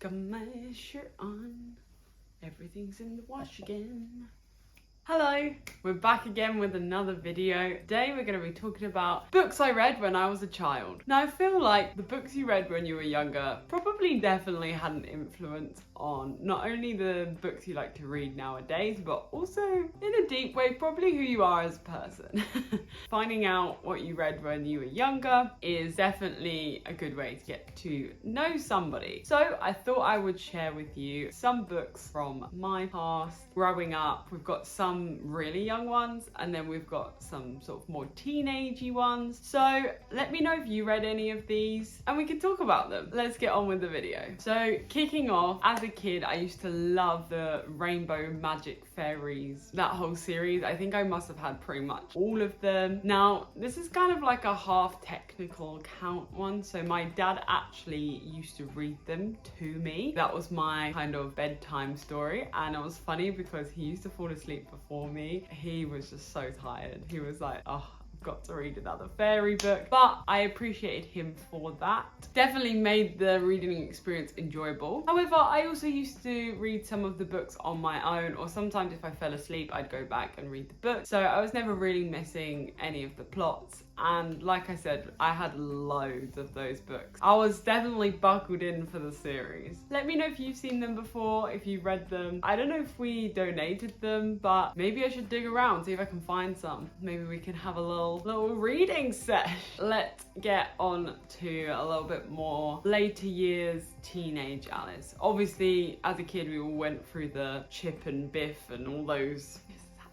Got my shirt on, everything's in the wash again. Hello, we're back again with another video. Today we're going to be talking about books I read when I was a child. Now I feel like the books you read when you were younger probably definitely had an influence on not only the books you like to read nowadays, but also in a deep way probably who you are as a person. Finding out what you read when you were younger is definitely a good way to get to know somebody. So I thought I would share with you some books from my past growing up. We've got some really young ones and then we've got some sort of more teenagey ones. So let me know if you read any of these and we can talk about them. Let's get on with the video. So kicking off, as a kid I used to love the Rainbow Magic Fairies, that whole series. I think I must have had pretty much all of them. Now this is kind of like a half technical account one, so my dad actually used to read them to me. That was my kind of bedtime story, and it was funny because he used to fall asleep before me. He was just so tired. He was like, oh, got to read another fairy book, but I appreciated him for that. Definitely made the reading experience enjoyable. However, I also used to read some of the books on my own, or sometimes if I fell asleep I'd go back and read the book, so I was never really missing any of the plots. And like I said, I had loads of those books. I was definitely buckled in for the series. Let me know if you've seen them before, if you read them. I don't know if we donated them, but maybe I should dig around, see if I can find some. Maybe we can have a little reading sesh. Let's get on to a little bit more later years teenage Alice. Obviously, as a kid, we all went through the Chip and Biff and all those.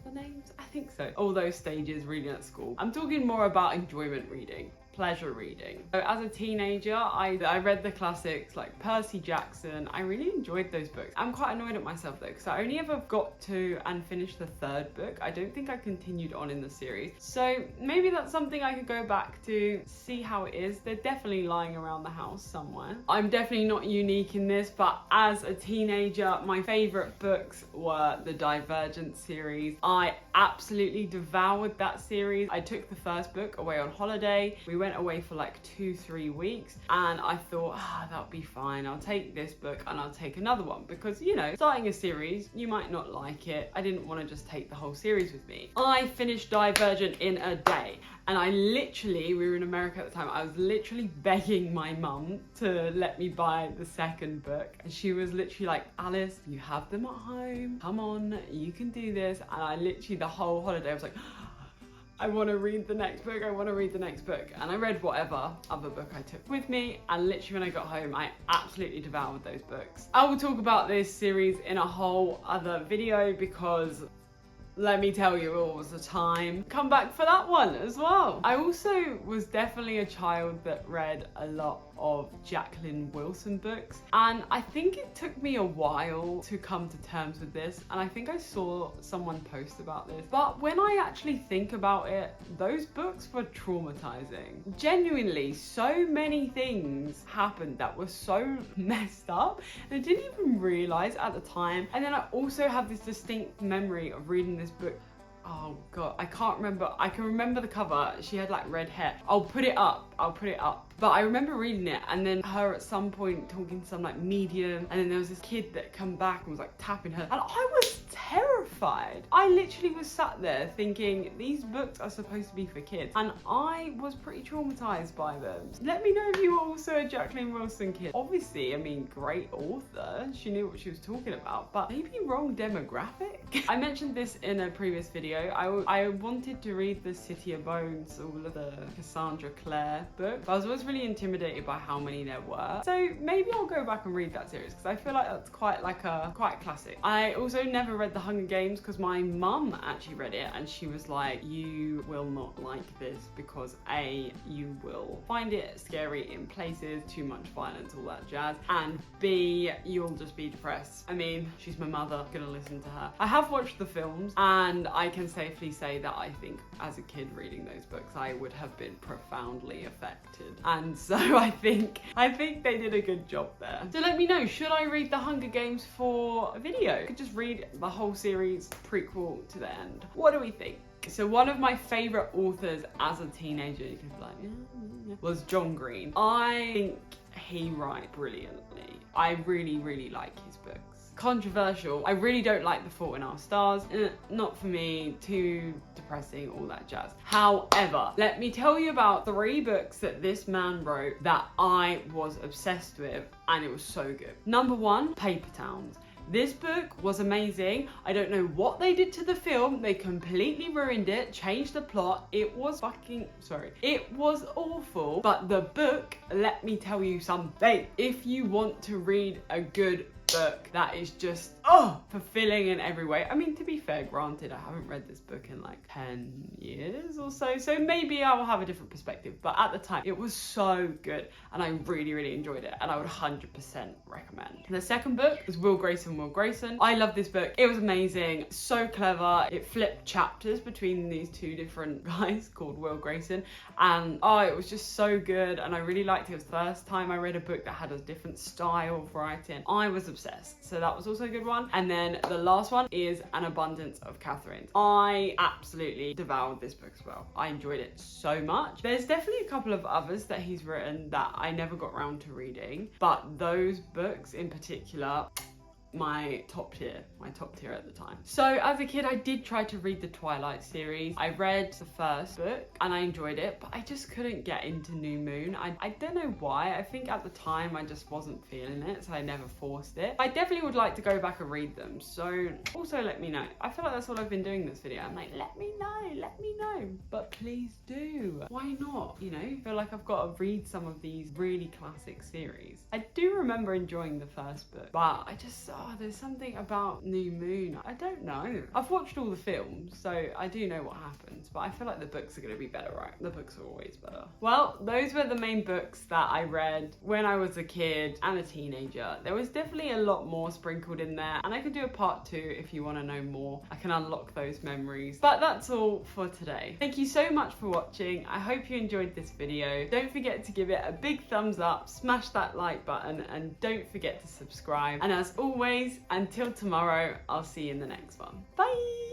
The names? I think so. All those stages reading at school. I'm talking more about enjoyment reading, pleasure reading. So as a teenager, I read the classics like Percy Jackson. I really enjoyed those books. I'm quite annoyed at myself though, because I only ever got to and finished the third book. I don't think I continued on in the series. So maybe that's something I could go back to, see how it is. They're definitely lying around the house somewhere. I'm definitely not unique in this, but as a teenager, my favorite books were the Divergent series. I absolutely devoured that series. I took the first book away on holiday. We went away for like 2-3 weeks and I thought, that'll be fine. I'll take this book and I'll take another one, because you know, starting a series, you might not like it. I didn't want to just take the whole series with me. I finished Divergent in a day. And we were in America at the time, I was literally begging my mum to let me buy the second book. And she was literally like, Alice, you have them at home. Come on, you can do this. And I literally, the whole holiday, I was like, I want to read the next book, I want to read the next book. And I read whatever other book I took with me, and literally when I got home, I absolutely devoured those books. I will talk about this series in a whole other video because let me tell you, it was a time. Come back for that one as well. I also was definitely a child that read a lot of Jacqueline Wilson books, and I think it took me a while to come to terms with this, and I think I saw someone post about this, but when I actually think about it, those books were traumatizing. Genuinely, so many things happened that were so messed up and I didn't even realize at the time. And then I also have this distinct memory of reading this book. Oh god, I can't remember. I can remember the cover. She had like red hair. I'll put it up. But I remember reading it and then her at some point talking to some like medium, and then there was this kid that come back and was like tapping her, and I was terrified. I literally was sat there thinking these books are supposed to be for kids, and I was pretty traumatized by them. Let me know if you were also a Jacqueline Wilson kid. Obviously, I mean, great author. She knew what she was talking about, but maybe wrong demographic. I mentioned this in a previous video. I wanted to read the City of Bones, all of the Cassandra Clare book, but I was always really intimidated by how many there were. So maybe I'll go back and read that series because I feel like that's quite classic. I also never read The Hunger Games because my mum actually read it and she was like, you will not like this because A, you will find it scary in places, too much violence, all that jazz, and B, you'll just be depressed. I mean, she's my mother, I'm gonna listen to her. I have watched the films and I can safely say that I think as a kid reading those books, I would have been profoundly affected. And so I think they did a good job there. So let me know, should I read The Hunger Games for a video? I could just read the whole series, prequel to the end. What do we think? So one of my favorite authors as a teenager, you can be like, was John Green. I think he writes brilliantly. I really, really like his books. Controversial, I really don't like The Fault in Our Stars. Not for me, too depressing, all that jazz. However, let me tell you about 3 books that this man wrote that I was obsessed with, and it was so good. Number 1, Paper Towns. This book was amazing. I don't know what they did to the film. They completely ruined it, changed the plot. It was it was awful. But the book, let me tell you something. If you want to read a good book that is just fulfilling in every way. I mean, to be fair, granted, I haven't read this book in like 10 years or so, so maybe I will have a different perspective, but at the time it was so good and I really, really enjoyed it, and I would 100% recommend. The second book was Will Grayson, Will Grayson. I love this book. It was amazing, so clever. It flipped chapters between these 2 different guys called Will Grayson, and it was just so good, and I really liked it. It was the first time I read a book that had a different style of writing. I was obsessed, so that was also a good one. And then the last one is An Abundance of Catherines. I absolutely devoured this book as well. I enjoyed it so much. There's definitely a couple of others that he's written that I never got around to reading, but those books in particular, my top tier at the time. So as a kid, I did try to read the Twilight series. I read the first book and I enjoyed it, but I just couldn't get into New Moon. I don't know why. I think at the time I just wasn't feeling it, so I never forced it. I definitely would like to go back and read them, so also let me know. I feel like that's what I've been doing in this video. I'm like, let me know, but please do. Why not? You know, I feel like I've got to read some of these really classic series. I do remember enjoying the first book, but I just there's something about New Moon. I don't know. I've watched all the films, so I do know what happens, but I feel like the books are going to be better, right? The books are always better. Well, those were the main books that I read when I was a kid and a teenager. There was definitely a lot more sprinkled in there, and I could do a part 2 if you want to know more. I can unlock those memories. But that's all for today. Thank you so much for watching. I hope you enjoyed this video. Don't forget to give it a big thumbs up, smash that like button, and don't forget to subscribe. And as always, until tomorrow, I'll see you in the next one. Bye!